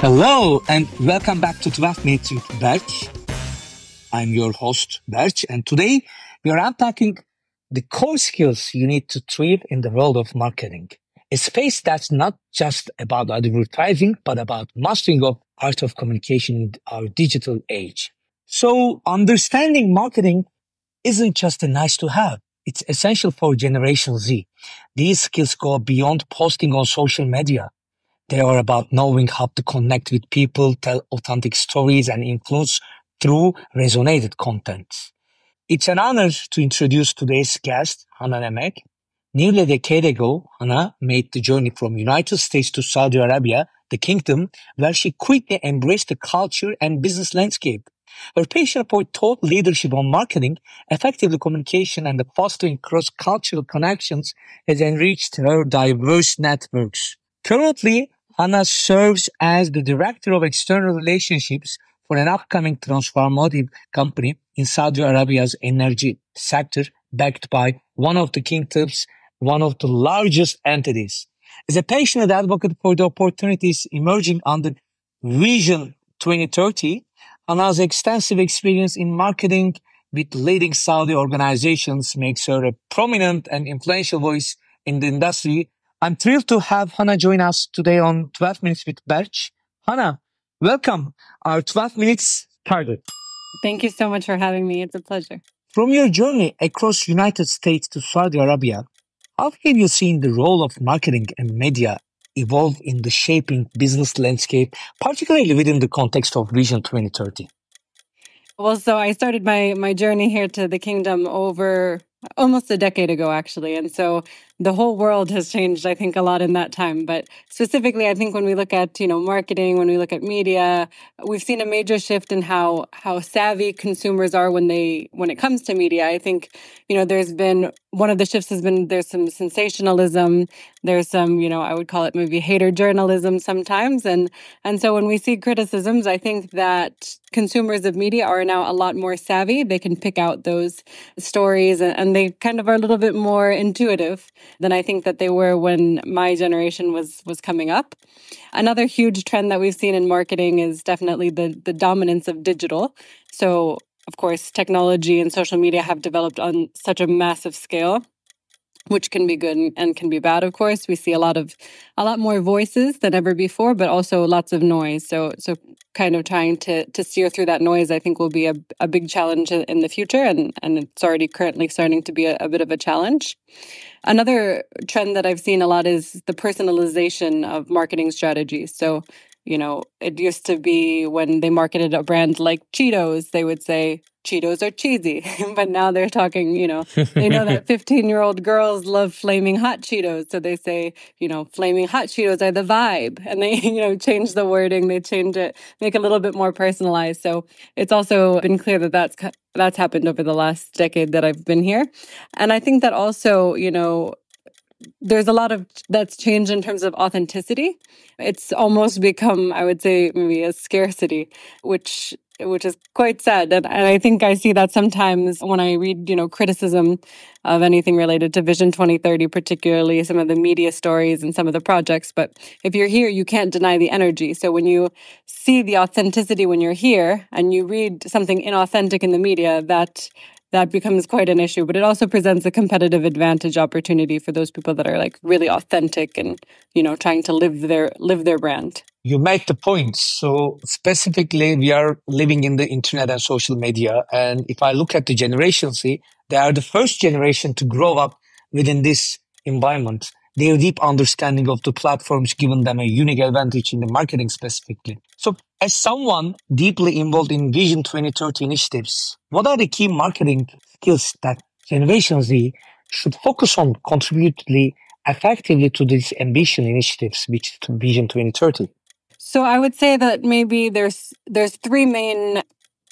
Hello and welcome back to 12 Minutes with Berç. I'm your host, Berç, and today we are unpacking the core skills you need to thrive in the world of marketing. A space that's not just about advertising, but about mastering of art of communication in our digital age. So understanding marketing isn't just a nice to have. It's essential for Generation Z. These skills go beyond posting on social media. They are about knowing how to connect with people, tell authentic stories, and influence through resonated content. It's an honor to introduce today's guest, Hana Nemec. Nearly a decade ago, Hana made the journey from United States to Saudi Arabia, the kingdom, where she quickly embraced the culture and business landscape. Her passion for thought leadership on marketing, effective communication, and the fostering cross-cultural connections has enriched her diverse networks. Currently, Hana serves as the Director of External Relationships for an upcoming transformative company in Saudi Arabia's energy sector, backed by one of the largest entities. As a passionate advocate for the opportunities emerging under Vision 2030, Hana's extensive experience in marketing with leading Saudi organizations makes her a prominent and influential voice in the industry. I'm thrilled to have Hana join us today on 12 Minutes with Berç. Hana, welcome. Our 12 minutes started. Thank you so much for having me. It's a pleasure. From your journey across United States to Saudi Arabia, how have you seen the role of marketing and media evolve in the shaping business landscape, particularly within the context of Vision 2030? Well, so I started my journey here to the kingdom over almost a decade ago, actually. And so the whole world has changed, I think, a lot in that time. But specifically, I think when we look at, marketing, when we look at media, we've seen a major shift in how savvy consumers are when it comes to media. I think, there's been one of the shifts has been there's some sensationalism. There's some, I would call it maybe hater journalism sometimes. And so when we see criticisms, I think that consumers of media are now a lot more savvy. They can pick out those stories and they kind of are a little bit more intuitive than I think that they were when my generation was coming up. Another huge trend that we've seen in marketing is definitely the dominance of digital. So, of course, technology and social media have developed on such a massive scale, which can be good and can be bad, of course. We see a lot more voices than ever before, but also lots of noise. So kind of trying to steer through that noise, I think, will be a big challenge in the future, and it's already currently starting to be a bit of a challenge. Another trend that I've seen a lot is the personalization of marketing strategies. So, it used to be when they marketed a brand like Cheetos, they would say, Cheetos are cheesy. But now they're talking, they know that 15-year-old girls love flaming hot Cheetos. So they say, flaming hot Cheetos are the vibe. And they, change the wording, they change it, make it a little bit more personalized. So it's also been clear that that's happened over the last decade that I've been here. And I think that also, there's a lot of that's changed in terms of authenticity. It's almost become, I would say, maybe a scarcity, which is quite sad. And I think I see that sometimes when I read, criticism of anything related to Vision 2030, particularly some of the media stories and some of the projects. But if you're here, you can't deny the energy. So when you see the authenticity when you're here and you read something inauthentic in the media, that becomes quite an issue, but it also presents a competitive advantage opportunity for those people that are like really authentic and, trying to live their brand. You make the point. So specifically, we are living in the internet and social media. And if I look at the Generation Z, they are the first generation to grow up within this environment. Their deep understanding of the platforms given them a unique advantage in the marketing specifically. So as someone deeply involved in Vision 2030 initiatives, what are the key marketing skills that Generation Z should focus on contributing effectively to these ambition initiatives, which to Vision 2030? So I would say that maybe there's three main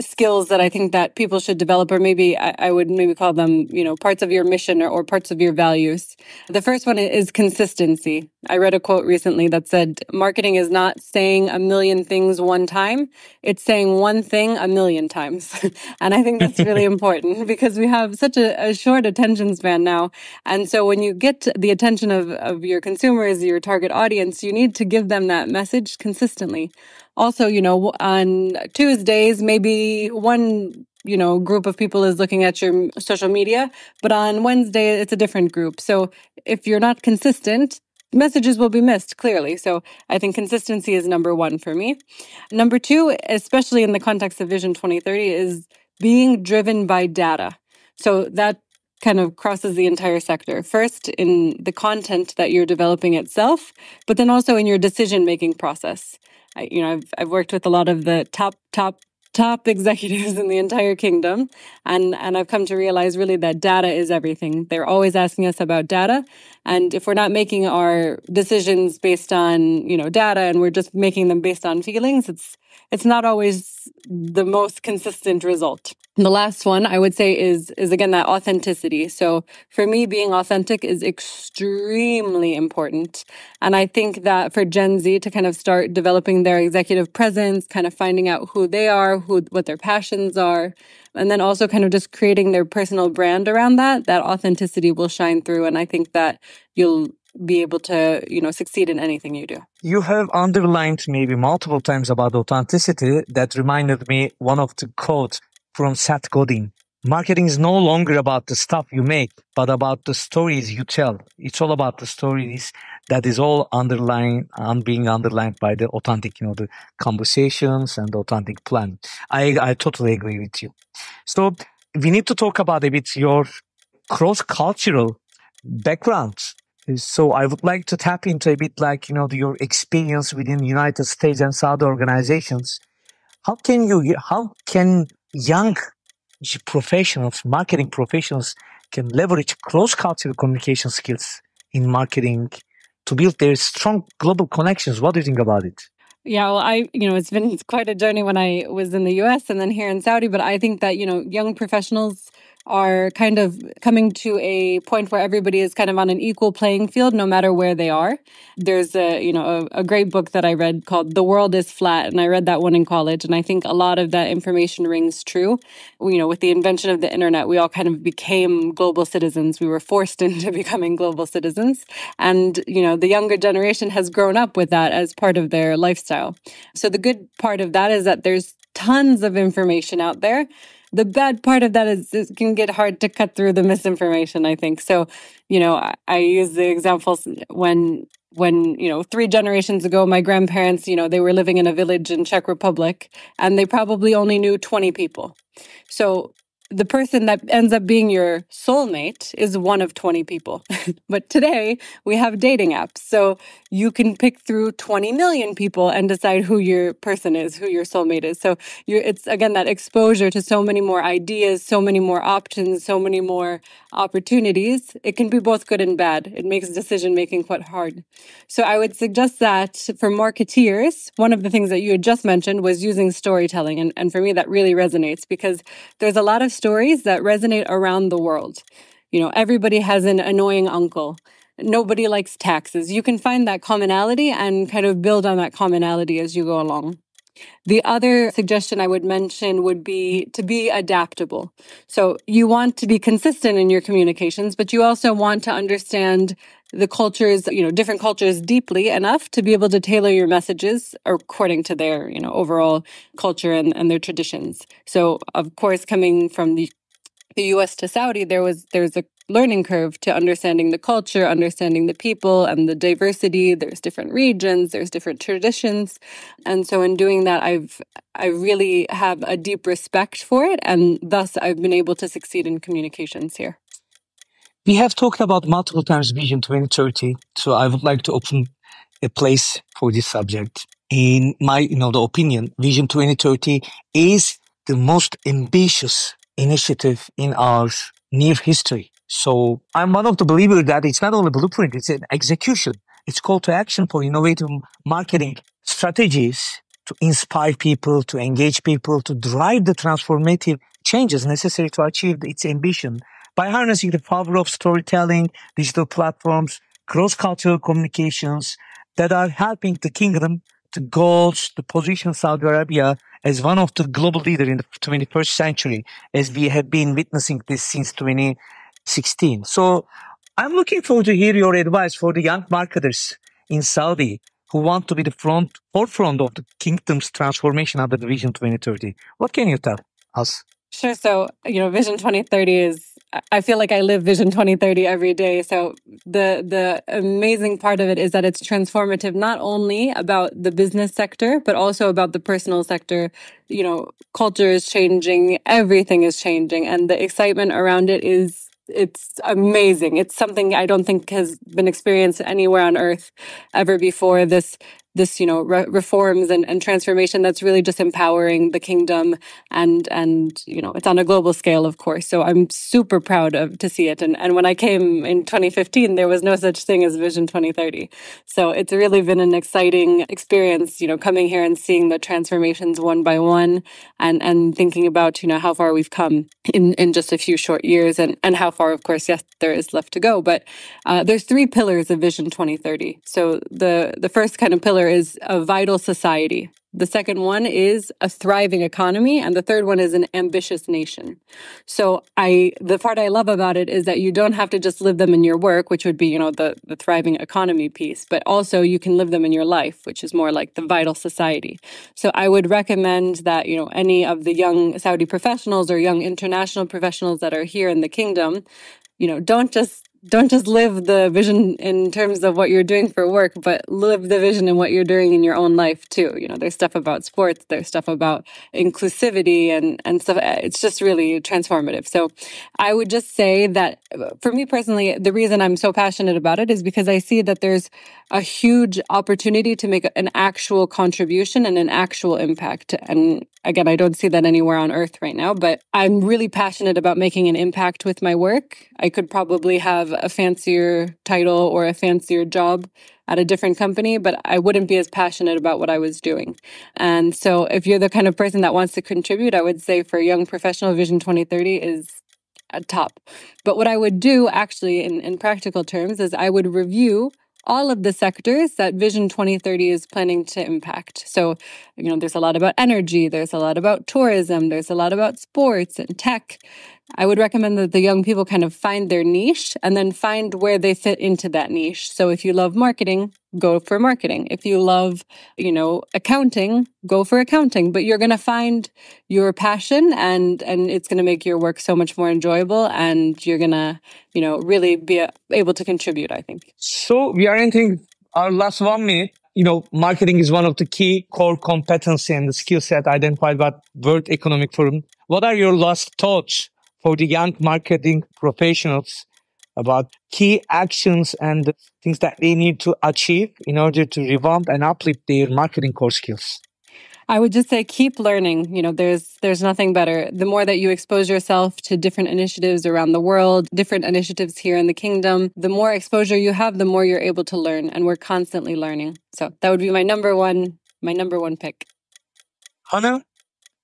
skills that I think that people should develop, or maybe I would maybe call them, parts of your mission or parts of your values. The first one is consistency. I read a quote recently that said, marketing is not saying a million things one time. It's saying one thing a million times. And I think that's really important because we have such a short attention span now. And so when you get the attention of your consumers, your target audience, you need to give them that message consistently. Also, on Tuesdays, maybe one, group of people is looking at your social media, but on Wednesday, it's a different group. So if you're not consistent, messages will be missed, clearly. So I think consistency is number one for me. Number two, especially in the context of Vision 2030, is being driven by data. So that kind of crosses the entire sector. First, in the content that you're developing itself, but then also in your decision-making process. I've worked with a lot of the top executives in the entire kingdom, and I've come to realize really that data is everything. They're always asking us about data, and if we're not making our decisions based on data, and we're just making them based on feelings, it's not always the most consistent result. The last one I would say is again that authenticity. So for me, being authentic is extremely important. And I think that for Gen Z to kind of start developing their executive presence, kind of finding out who they are, what their passions are, and then also kind of just creating their personal brand around that authenticity will shine through. And I think that you'll be able to, succeed in anything you do. You have underlined maybe multiple times about authenticity. That reminded me one of the quotes from Seth Godin. Marketing is no longer about the stuff you make, but about the stories you tell. It's all about the stories that is all being underlined by the authentic, the conversations and the authentic plan. I totally agree with you. So we need to talk about a bit your cross-cultural background. So I would like to tap into a bit like, your experience within the United States and Saudi organizations. How can young professionals, marketing professionals, can leverage cross-cultural communication skills in marketing to build their strong global connections? What do you think about it? Yeah, well, it's been quite a journey when I was in the US and then here in Saudi, but I think that, young professionals are kind of coming to a point where everybody is kind of on an equal playing field, no matter where they are. There's a great book that I read called The World is Flat, and I read that one in college. And I think a lot of that information rings true. With the invention of the internet, we all kind of became global citizens. We were forced into becoming global citizens. And, the younger generation has grown up with that as part of their lifestyle. So the good part of that is that there's tons of information out there. The bad part of that is it can get hard to cut through the misinformation, I think. So, I use the examples when 3 generations ago, my grandparents, they were living in a village in Czech Republic, and they probably only knew 20 people. So the person that ends up being your soulmate is one of 20 people. But today we have dating apps. So you can pick through 20 million people and decide who your person is, who your soulmate is. So it's, again, that exposure to so many more ideas, so many more options, so many more opportunities. It can be both good and bad. It makes decision-making quite hard. So I would suggest that for marketeers, one of the things that you had just mentioned was using storytelling. And for me, that really resonates because there's a lot of stories that resonate around the world. Everybody has an annoying uncle. Nobody likes taxes. You can find that commonality and kind of build on that commonality as you go along. The other suggestion I would mention would be to be adaptable. So you want to be consistent in your communications, but you also want to understand the cultures, different cultures deeply enough to be able to tailor your messages according to their, overall culture and their traditions. So, of course, coming from the US to Saudi, there's a learning curve to understanding the culture, understanding the people and the diversity. There's different regions, there's different traditions. And so in doing that, I really have a deep respect for it. And thus I've been able to succeed in communications here. We have talked about multiple times Vision 2030. So I would like to open a place for this subject. In my, the opinion, Vision 2030 is the most ambitious initiative in our near history. So I'm one of the believers that it's not only blueprint, it's an execution. It's call to action for innovative marketing strategies to inspire people, to engage people, to drive the transformative changes necessary to achieve its ambition by harnessing the power of storytelling, digital platforms, cross-cultural communications that are helping the kingdom to goals to position Saudi Arabia as one of the global leaders in the 21st century, as we have been witnessing this since 2016. So I'm looking forward to hear your advice for the young marketers in Saudi who want to be the forefront of the kingdom's transformation under the Vision 2030. What can you tell us? Sure. So, Vision 2030 I feel like I live Vision 2030 every day. So the amazing part of it is that it's transformative, not only about the business sector, but also about the personal sector. Culture is changing, everything is changing, and the excitement around it's amazing. It's something I don't think has been experienced anywhere on earth ever before. This reforms and transformation that's really just empowering the kingdom, and it's on a global scale, of course. So I'm super proud to see it. And when I came in 2015, there was no such thing as Vision 2030. So it's really been an exciting experience, coming here and seeing the transformations one by one, and thinking about how far we've come in just a few short years, and how far, of course, yes, there is left to go. But there's 3 pillars of Vision 2030. So the first kind of pillar is a vital society. The second one is a thriving economy. And the third one is an ambitious nation. So the part I love about it is that you don't have to just live them in your work, which would be, the thriving economy piece, but also you can live them in your life, which is more like the vital society. So I would recommend that, any of the young Saudi professionals or young international professionals that are here in the kingdom, don't just live the vision in terms of what you're doing for work, but live the vision in what you're doing in your own life too. There's stuff about sports, there's stuff about inclusivity and stuff. It's just really transformative. So I would just say that for me personally, the reason I'm so passionate about it is because I see that there's a huge opportunity to make an actual contribution and an actual impact. And again, I don't see that anywhere on earth right now, but I'm really passionate about making an impact with my work. I could probably have a fancier title or a fancier job at a different company, but I wouldn't be as passionate about what I was doing. And so if you're the kind of person that wants to contribute, I would say for young professional, Vision 2030 is at top. But what I would do actually in practical terms is I would review all of the sectors that Vision 2030 is planning to impact. So, there's a lot about energy, there's a lot about tourism, there's a lot about sports and tech. I would recommend that the young people kind of find their niche and then find where they fit into that niche. So if you love marketing, go for marketing. If you love, accounting, go for accounting. But you're going to find your passion and it's going to make your work so much more enjoyable, and you're going to, really be able to contribute, I think. So we are entering our last 1 minute. Marketing is one of the key core competency and the skill set identified by World Economic Forum. What are your last thoughts for the young marketing professionals about key actions and the things that they need to achieve in order to revamp and uplift their marketing core skills? I would just say keep learning. There's nothing better. The more that you expose yourself to different initiatives around the world, different initiatives here in the kingdom, the more exposure you have, the more you're able to learn. And we're constantly learning. So that would be my number one pick. Hana,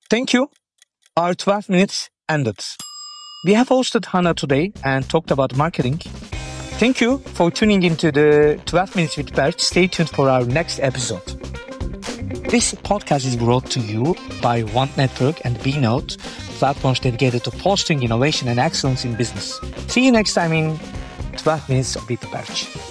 thank you. Our 12 minutes ended. We have hosted Hana today and talked about marketing. Thank you for tuning into the 12 Minutes with Berç. Stay tuned for our next episode. This podcast is brought to you by One Network and B-Note, platforms dedicated to fostering innovation and excellence in business. See you next time in 12 Minutes with Berç.